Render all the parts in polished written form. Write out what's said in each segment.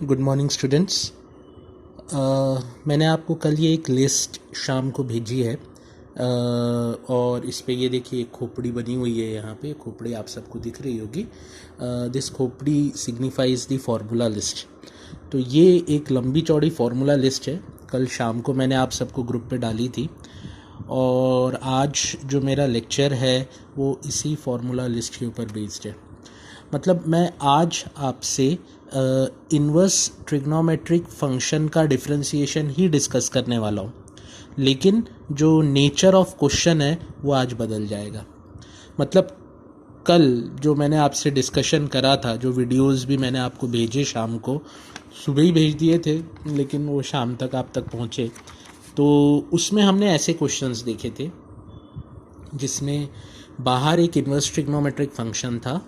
Good morning students. मैंने आपको कल ये एक लिस्ट शाम को भेजी है और इस पे ये देखिए एक खोपड़ी बनी हुई है। यहाँ पे खोपड़ी आप सबको दिख रही होगी। दिस खोपड़ी सिग्निफाइज द फार्मूला लिस्ट। तो ये एक लंबी चौड़ी फार्मूला लिस्ट है। कल शाम को मैंने आप सबको ग्रुप पे डाली थी और आज जो मेरा लेक्चर है वो इसी फार्मूला लिस्ट के ऊपर बेस्ड है। मतलब मैं आज आपसे इन्वर्स ट्रिग्नोमेट्रिक फंक्शन का डिफरेंशिएशन ही डिस्कस करने वाला हूँ, लेकिन जो नेचर ऑफ क्वेश्चन है वो आज बदल जाएगा। मतलब कल जो मैंने आपसे डिस्कशन करा था, जो वीडियोस भी मैंने आपको भेजे शाम को, सुबह ही भेज दिए थे लेकिन वो शाम तक आप तक पहुँचे, तो उसमें हमने ऐसे क्वेश्चंस देखे थे जिसमें बाहर एक इन्वर्स ट्रिग्नोमेट्रिक फंक्शन था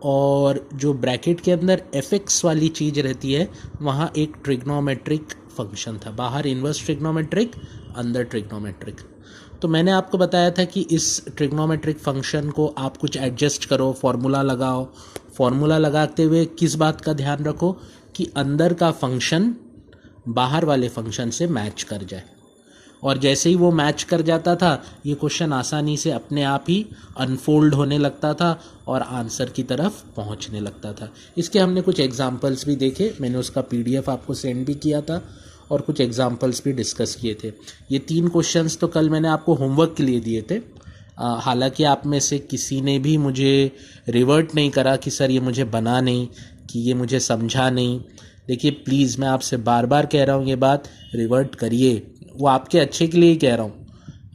और जो ब्रैकेट के अंदर fx वाली चीज़ रहती है वहाँ एक ट्रिग्नोमेट्रिक फंक्शन था। बाहर इन्वर्स ट्रिग्नोमेट्रिक, अंदर ट्रिग्नोमेट्रिक। तो मैंने आपको बताया था कि इस ट्रिग्नोमेट्रिक फंक्शन को आप कुछ एडजस्ट करो, फॉर्मूला लगाओ। फॉर्मूला लगाते हुए किस बात का ध्यान रखो कि अंदर का फंक्शन बाहर वाले फंक्शन से मैच कर जाए, और जैसे ही वो मैच कर जाता था ये क्वेश्चन आसानी से अपने आप ही अनफोल्ड होने लगता था और आंसर की तरफ पहुंचने लगता था। इसके हमने कुछ एग्जांपल्स भी देखे, मैंने उसका पीडीएफ आपको सेंड भी किया था और कुछ एग्जांपल्स भी डिस्कस किए थे। ये 3 क्वेश्चंस तो कल मैंने आपको होमवर्क के लिए दिए थे। हालांकि आप में से किसी ने भी मुझे रिवर्ट नहीं करा कि सर ये मुझे बना नहीं, कि ये मुझे समझा नहीं। देखिए प्लीज़, मैं आपसे बार बार कह रहा हूँ ये बात, रिवर्ट करिए। वो आपके अच्छे के लिए ही कह रहा हूँ,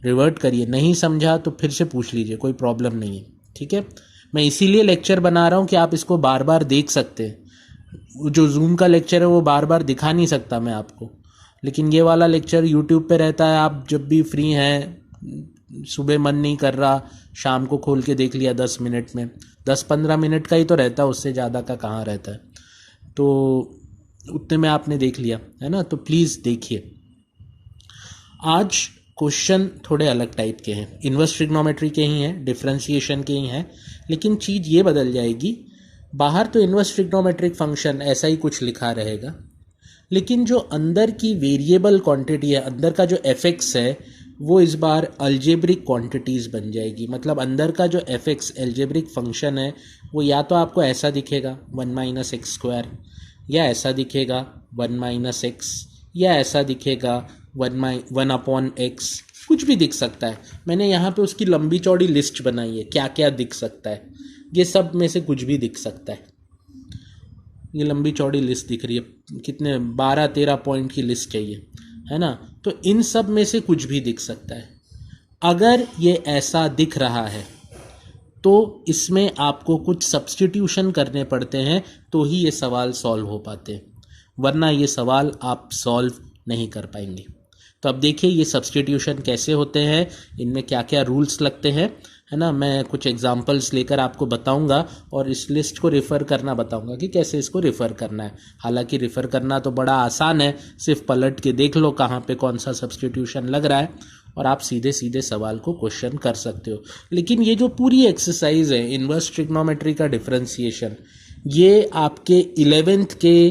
रिवर्ट करिए। नहीं समझा तो फिर से पूछ लीजिए, कोई प्रॉब्लम नहीं है, ठीक है। मैं इसीलिए लेक्चर बना रहा हूँ कि आप इसको बार बार देख सकते हैं। जो जूम का लेक्चर है वो बार बार दिखा नहीं सकता मैं आपको, लेकिन ये वाला लेक्चर यूट्यूब पे रहता है। आप जब भी फ्री हैं, सुबह मन नहीं कर रहा, शाम को खोल के देख लिया 10 मिनट में, 10-15 मिनट का ही तो रहता है, उससे ज़्यादा का कहाँ रहता है। तो उतने में आपने देख लिया है ना, तो प्लीज़ देखिए। आज क्वेश्चन थोड़े अलग टाइप के हैं, इन्वर्स ट्रिग्नोमेट्री के ही हैं, डिफरेंशिएशन के ही हैं, लेकिन चीज़ ये बदल जाएगी। बाहर तो इन्वर्स ट्रिग्नोमेट्रिक फंक्शन ऐसा ही कुछ लिखा रहेगा, लेकिन जो अंदर की वेरिएबल क्वांटिटी है, अंदर का जो fx है, वो इस बार अलजेब्रिक क्वांटिटीज़ बन जाएगी। मतलब अंदर का जो fx अलजेब्रिक फंक्शन है वो या तो आपको ऐसा दिखेगा 1 - x², या ऐसा दिखेगा 1 - x, या ऐसा दिखेगा 1/x, कुछ भी दिख सकता है। मैंने यहाँ पे उसकी लंबी चौड़ी लिस्ट बनाई है, क्या क्या दिख सकता है। ये सब में से कुछ भी दिख सकता है। ये लंबी चौड़ी लिस्ट दिख रही है, कितने 12-13 पॉइंट की लिस्ट है ये, है ना। तो इन सब में से कुछ भी दिख सकता है। अगर ये ऐसा दिख रहा है तो इसमें आपको कुछ सब्स्टिट्यूशन करने पड़ते हैं तो ही ये सवाल सॉल्व हो पाते हैं, वरना ये सवाल आप सॉल्व नहीं कर पाएंगे। तो अब देखिए ये सब्स्टिट्यूशन कैसे होते हैं, इनमें क्या क्या रूल्स लगते हैं, है ना। मैं कुछ एग्जांपल्स लेकर आपको बताऊंगा और इस लिस्ट को रेफ़र करना बताऊंगा कि कैसे इसको रेफ़र करना है। हालांकि रेफ़र करना तो बड़ा आसान है, सिर्फ पलट के देख लो कहाँ पे कौन सा सब्स्टिट्यूशन लग रहा है और आप सीधे सीधे सवाल को क्वेश्चन कर सकते हो। लेकिन ये जो पूरी एक्सरसाइज है इन्वर्स ट्रिग्नोमेट्री का डिफरेंशिएशन, ये आपके 11th के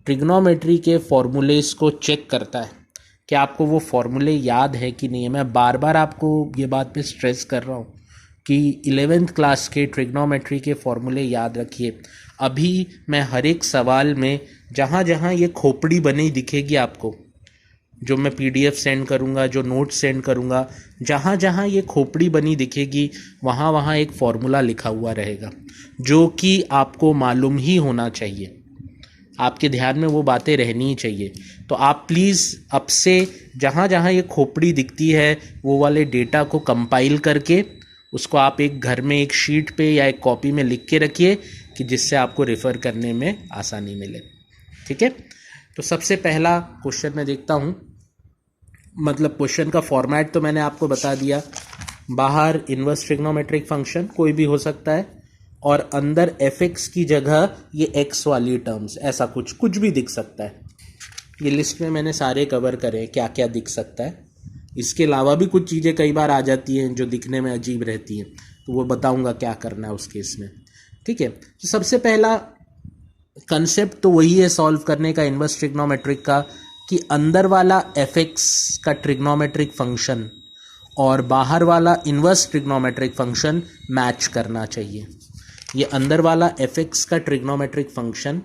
ट्रिग्नोमेट्री के फॉर्मूलेस को चेक करता है कि आपको वो फॉर्मूले याद है कि नहीं है। मैं बार बार आपको ये बात पे स्ट्रेस कर रहा हूँ कि 11th क्लास के ट्रिग्नोमेट्री के फॉर्मूले याद रखिए। अभी मैं हर एक सवाल में जहाँ जहाँ ये खोपड़ी बनी दिखेगी आपको, जो मैं पीडीएफ सेंड करूँगा, जो नोट्स सेंड करूँगा, जहाँ जहाँ ये खोपड़ी बनी दिखेगी वहाँ वहाँ एक फॉर्मूला लिखा हुआ रहेगा जो कि आपको मालूम ही होना चाहिए। आपके ध्यान में वो बातें रहनी ही चाहिए। तो आप प्लीज़ अब से जहाँ जहाँ ये खोपड़ी दिखती है वो वाले डेटा को कंपाइल करके उसको आप एक घर में एक शीट पे या एक कॉपी में लिख के रखिए कि जिससे आपको रेफ़र करने में आसानी मिले, ठीक है। तो सबसे पहला क्वेश्चन मैं देखता हूँ। मतलब क्वेश्चन का फॉर्मेट तो मैंने आपको बता दिया। बाहर इन्वर्स ट्रिग्नोमेट्रिक फंक्शन कोई भी हो सकता है और अंदर fx की जगह ये x वाली टर्म्स, ऐसा कुछ भी दिख सकता है। ये लिस्ट में मैंने सारे कवर करे क्या क्या दिख सकता है। इसके अलावा भी कुछ चीज़ें कई बार आ जाती हैं जो दिखने में अजीब रहती हैं, तो वो बताऊंगा क्या करना है उस केस में, ठीक है। तो सबसे पहला कंसेप्ट तो वही है सॉल्व करने का इन्वर्स ट्रिग्नोमेट्रिक का, कि अंदर वाला एफ एक्स का ट्रिग्नोमेट्रिक फंक्शन और बाहर वाला इन्वर्स ट्रिग्नोमेट्रिक फंक्शन मैच करना चाहिए। ये अंदर वाला एफ एक्स का ट्रिग्नोमेट्रिक फंक्शन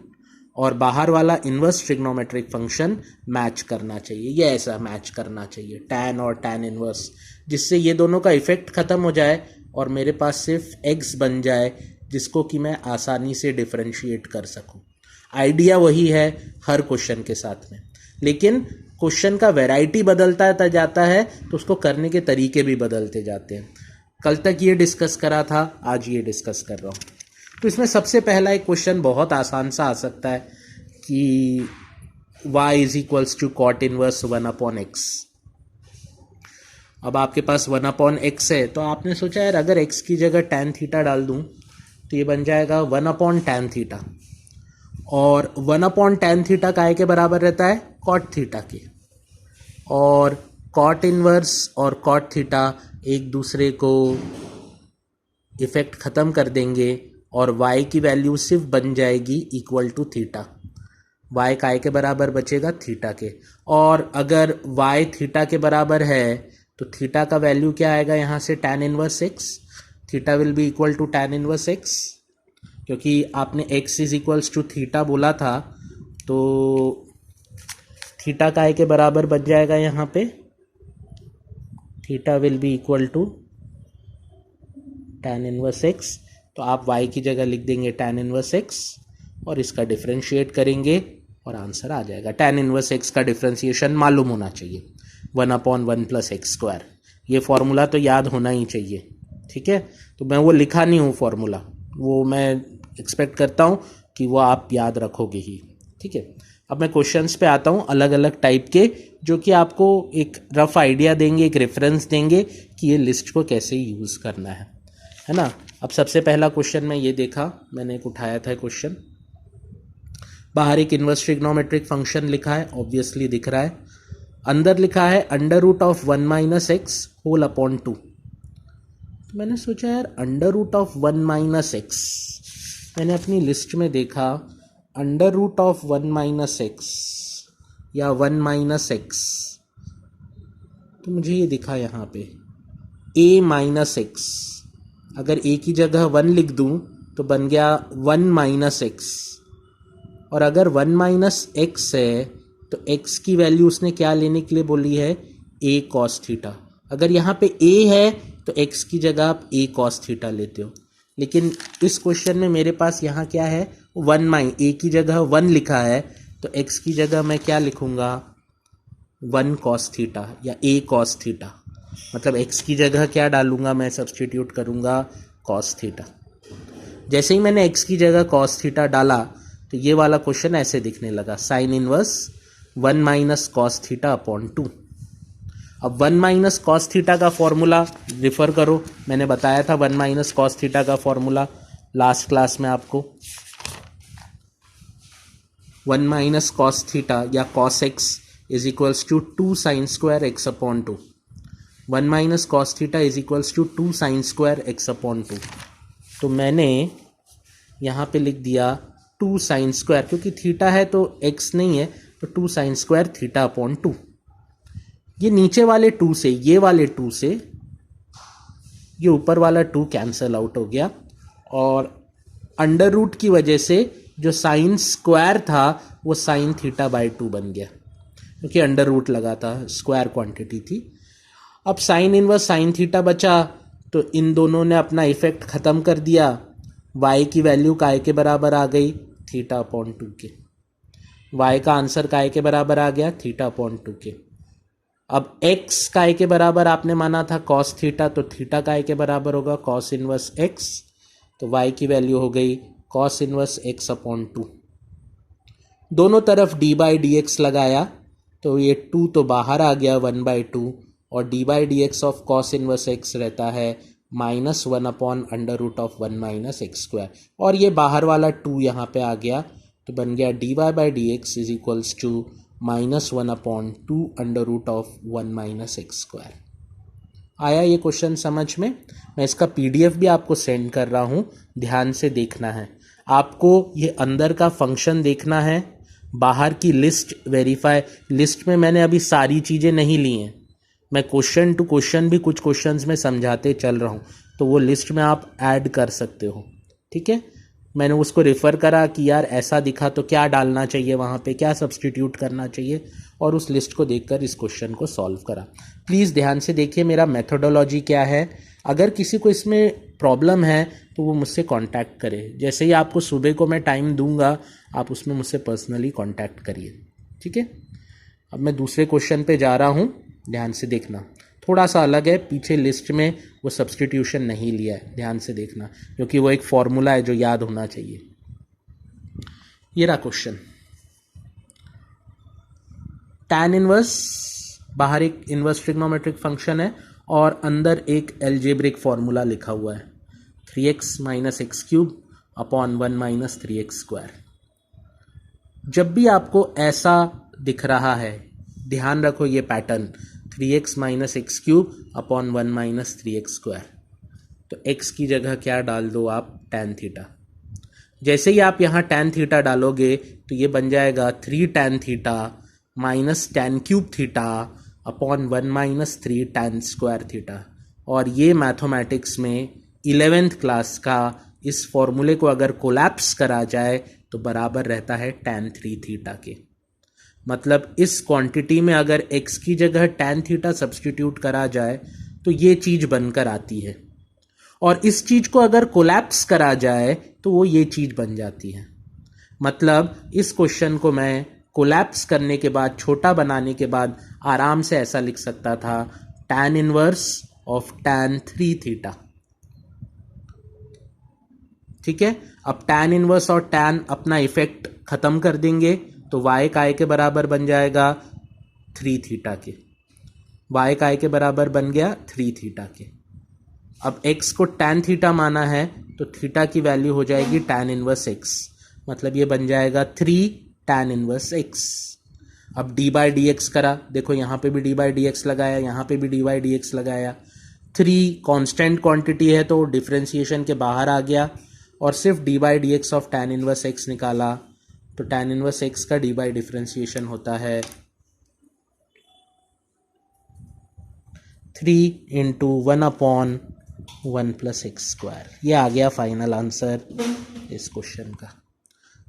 और बाहर वाला इन्वर्स ट्रिग्नोमेट्रिक फंक्शन मैच करना चाहिए, ये ऐसा मैच करना चाहिए टैन और टैन इन्वर्स, जिससे ये दोनों का इफेक्ट ख़त्म हो जाए और मेरे पास सिर्फ एक्स बन जाए जिसको कि मैं आसानी से डिफरेंशिएट कर सकूं। आइडिया वही है हर क्वेश्चन के साथ में, लेकिन क्वेश्चन का वैरायटी बदलता जाता है तो उसको करने के तरीके भी बदलते जाते हैं। कल तक ये डिस्कस करा था, आज ये डिस्कस कर रहा हूँ। तो इसमें सबसे पहला एक क्वेश्चन बहुत आसान सा आ सकता है कि y is equals to cot inverse 1/x। अब आपके पास 1/x है तो आपने सोचा यार अगर x की जगह tan थीटा डाल दूं तो ये बन जाएगा 1/tan थीटा, और 1/tan थीटा काय के बराबर रहता है कॉट थीटा के, और कॉट इनवर्स और कॉट थीटा एक दूसरे को इफेक्ट ख़त्म कर देंगे और y की वैल्यू सिर्फ बन जाएगी इक्वल टू थीटा। y काय के बराबर बचेगा थीटा के, और अगर y थीटा के बराबर है तो थीटा का वैल्यू क्या आएगा यहाँ से tan inverse x। Theta will be equal to tan inverse x, क्योंकि आपने x is equals to theta बोला था तो थीटा काय के बराबर बच जाएगा यहाँ पे, theta will be equal to tan inverse x। तो आप y की जगह लिख देंगे tan इनवर्स x और इसका डिफरेंशिएट करेंगे और आंसर आ जाएगा। tan इनवर्स x का डिफरेंशिएशन मालूम होना चाहिए 1/1 + x²। ये फॉर्मूला तो याद होना ही चाहिए, ठीक है। तो मैं वो लिखा नहीं हूँ फॉर्मूला, वो मैं एक्सपेक्ट करता हूँ कि वो आप याद रखोगे ही, ठीक है। अब मैं क्वेश्चंस पे आता हूँ अलग अलग टाइप के, जो कि आपको एक रफ आइडिया देंगे, एक रेफरेंस देंगे कि ये लिस्ट को कैसे यूज़ करना है ना। अब सबसे पहला क्वेश्चन में ये देखा, मैंने एक उठाया था क्वेश्चन, बाहर एक इन्वर्स ट्रिग्नोमेट्रिक फंक्शन लिखा है, ऑब्वियसली दिख रहा है, अंदर लिखा है √1 - x होल अपॉन 2। तो मैंने सोचा यार √1 - x, मैंने अपनी लिस्ट में देखा √1 - x या 1 - x, तो मुझे ये दिखा यहाँ पे a - x। अगर a की जगह 1 लिख दूं तो बन गया 1 - x, और अगर 1 - x है तो x की वैल्यू उसने क्या लेने के लिए बोली है a cos थीटा। अगर यहाँ पे a है तो x की जगह आप a cos थीटा लेते हो, लेकिन इस क्वेश्चन में मेरे पास यहाँ क्या है a की जगह 1 लिखा है तो x की जगह मैं क्या लिखूँगा 1 cos थीटा या a cos थीटा, मतलब x की जगह क्या डालूंगा मैं, सब्सटीट्यूट करूंगा cos थीटा। जैसे ही मैंने x की जगह cos थीटा डाला तो ये वाला क्वेश्चन ऐसे दिखने लगा, sine inverse 1 - cos theta upon 2। अब 1 - cos थीटा का फॉर्मूला रिफर करो, मैंने बताया था 1 - cos थीटा का फॉर्मूला लास्ट क्लास में आपको। 1 - cos थीटा या cos x is equals to 2 sin² x upon 2। 1 - cos theta is equals to 2 sin² x upon 2। तो मैंने यहाँ पे लिख दिया 2 sin², क्योंकि थीटा है तो x नहीं है, तो 2 sin² थीटा अपॉन 2। ये नीचे वाले 2 से ये वाले 2 से ये ऊपर वाला 2 कैंसल आउट हो गया, और अंडर रूट की वजह से जो साइन स्क्वायर था वो साइन थीटा बाय 2 बन गया, क्योंकि अंडर रूट लगा था, स्क्वायर क्वांटिटी थी। अब साइन इनवर्स साइन थीटा बचा तो इन दोनों ने अपना इफेक्ट ख़त्म कर दिया, y की वैल्यू काय के बराबर आ गई थीटा अपॉन 2 के, y का आंसर काय के बराबर आ गया थीटा अपॉन 2 के। अब x काय के बराबर आपने माना था cos थीटा, तो थीटा काय के बराबर होगा cos इनवर्स x, तो y की वैल्यू हो गई cos इनवर्स x अपॉन 2। दोनों तरफ d/dx लगाया तो ये 2 तो बाहर आ गया 1/2, और d/dx of cos inverse x रहता है -1/√1 - x², और ये बाहर वाला 2 यहाँ पे आ गया तो बन गया dy/dx is equals to -1/2√1 - x²। आया ये क्वेश्चन समझ में? मैं इसका PDF भी आपको सेंड कर रहा हूँ, ध्यान से देखना है। आपको ये अंदर का फंक्शन देखना है, बाहर की लिस्ट वेरीफाई। लिस्ट में मैंने अभी सारी चीज़ें नहीं ली हैं, मैं क्वेश्चन टू क्वेश्चन भी कुछ क्वेश्चंस में समझाते चल रहा हूँ, तो वो लिस्ट में आप ऐड कर सकते हो। ठीक है, मैंने उसको रेफ़र करा कि यार ऐसा दिखा तो क्या डालना चाहिए वहाँ पे, क्या सब्सटीट्यूट करना चाहिए, और उस लिस्ट को देखकर इस क्वेश्चन को सॉल्व करा। प्लीज़ ध्यान से देखिए मेरा मेथोडोलॉजी क्या है। अगर किसी को इसमें प्रॉब्लम है तो वो मुझसे कांटेक्ट करे। जैसे ही आपको सुबह को मैं टाइम दूंगा, आप उसमें मुझसे पर्सनली कांटेक्ट करिए। ठीक है, अब मैं दूसरे क्वेश्चन पे जा रहा हूँ, ध्यान से देखना। थोड़ा सा अलग है, पीछे लिस्ट में वो सब्सटीट्यूशन नहीं लिया है, ध्यान से देखना, क्योंकि वो एक फॉर्मूला है जो याद होना चाहिए। ये रहा क्वेश्चन। tan इनवर्स, बाहर एक इनवर्स ट्रिग्नोमेट्रिक फंक्शन है और अंदर एक एल्जेब्रिक फॉर्मूला लिखा हुआ है, 3x minus x cube upon 1 minus 3x square. जब भी आपको ऐसा दिख रहा है, ध्यान रखो ये pattern, 3x minus x cube upon 1 minus 3x square, तो x की जगह क्या डाल दो आप, tan थीटा। जैसे ही आप यहाँ tan थीटा डालोगे तो ये बन जाएगा 3 tan theta minus tan cube theta upon 1 minus 3 tan square theta. और ये मैथमेटिक्स में 11th क्लास का इस फॉर्मूले को अगर कोलैप्स करा जाए तो बराबर रहता है tan 3 थीटा के। मतलब इस क्वांटिटी में अगर x की जगह tan थीटा सब्सटीट्यूट करा जाए तो ये चीज़ बनकर आती है, और इस चीज़ को अगर कोलैप्स करा जाए तो वो ये चीज़ बन जाती है। मतलब इस क्वेश्चन को मैं कोलैप्स करने के बाद, छोटा बनाने के बाद आराम से ऐसा लिख सकता था, tan inverse of tan 3 theta. ठीक है, अब tan इनवर्स और tan अपना इफेक्ट खत्म कर देंगे तो y काय के बराबर बन जाएगा 3 थीटा के, y काय के बराबर बन गया 3 थीटा के। अब x को tan थीटा माना है तो थीटा की वैल्यू हो जाएगी tan इनवर्स x, मतलब ये बन जाएगा 3 tan इनवर्स x। अब d बाई डी एक्स करा, देखो यहाँ पे भी d बाई डी एक्स लगाया, यहाँ पे भी d बाई डी एक्स लगाया। 3 कांस्टेंट क्वांटिटी है तो डिफ्रेंशिएशन के बाहर आ गया, और सिर्फ d by D x of tan inverse x निकाला, तो tan इनवर्स x का d बाई डिफ्रेंशिएशन होता है 3 into 1 upon 1 plus x square. ये आ गया फाइनल आंसर इस क्वेश्चन का।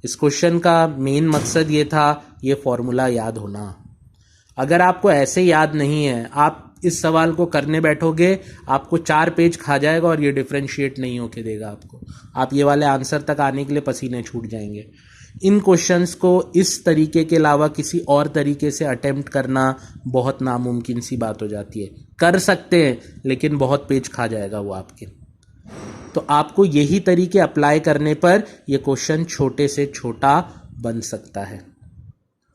इस क्वेश्चन का मेन मकसद ये था, ये फॉर्मूला याद होना। अगर आपको ऐसे याद नहीं है, आप इस सवाल को करने बैठोगे, आपको 4 पेज खा जाएगा और ये डिफ्रेंशिएट नहीं होके देगा आपको। आप ये वाले आंसर तक आने के लिए पसीने छूट जाएंगे। इन क्वेश्चंस को इस तरीके के अलावा किसी और तरीके से अटेम्प्ट करना बहुत नामुमकिन सी बात हो जाती है। कर सकते हैं लेकिन बहुत पेज खा जाएगा वो आपके। तो आपको यही तरीके अप्लाई करने पर ये क्वेश्चन छोटे से छोटा बन सकता है।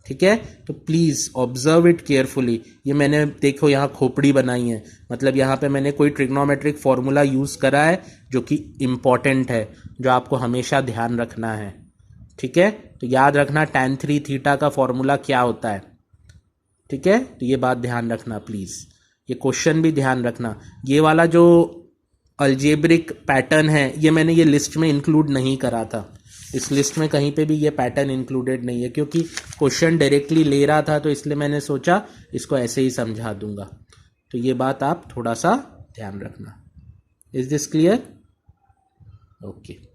ठीक है, तो प्लीज़ ऑब्जर्व इट केयरफुली। ये मैंने देखो यहाँ खोपड़ी बनाई है, मतलब यहाँ पे मैंने कोई ट्रिग्नोमेट्रिक फॉर्मूला यूज़ करा है जो कि इम्पॉर्टेंट है, जो आपको हमेशा ध्यान रखना है। ठीक है, तो याद रखना tan 3 थीटा का फॉर्मूला क्या होता है। ठीक है, तो ये बात ध्यान रखना प्लीज़। ये क्वेश्चन भी ध्यान रखना। ये वाला जो अल्जेब्रिक पैटर्न है, ये मैंने ये लिस्ट में इंक्लूड नहीं करा था। इस लिस्ट में कहीं पे भी ये पैटर्न इंक्लूडेड नहीं है, क्योंकि क्वेश्चन डायरेक्टली ले रहा था, तो इसलिए मैंने सोचा इसको ऐसे ही समझा दूंगा। तो ये बात आप थोड़ा सा ध्यान रखना। Is this clear? ओके।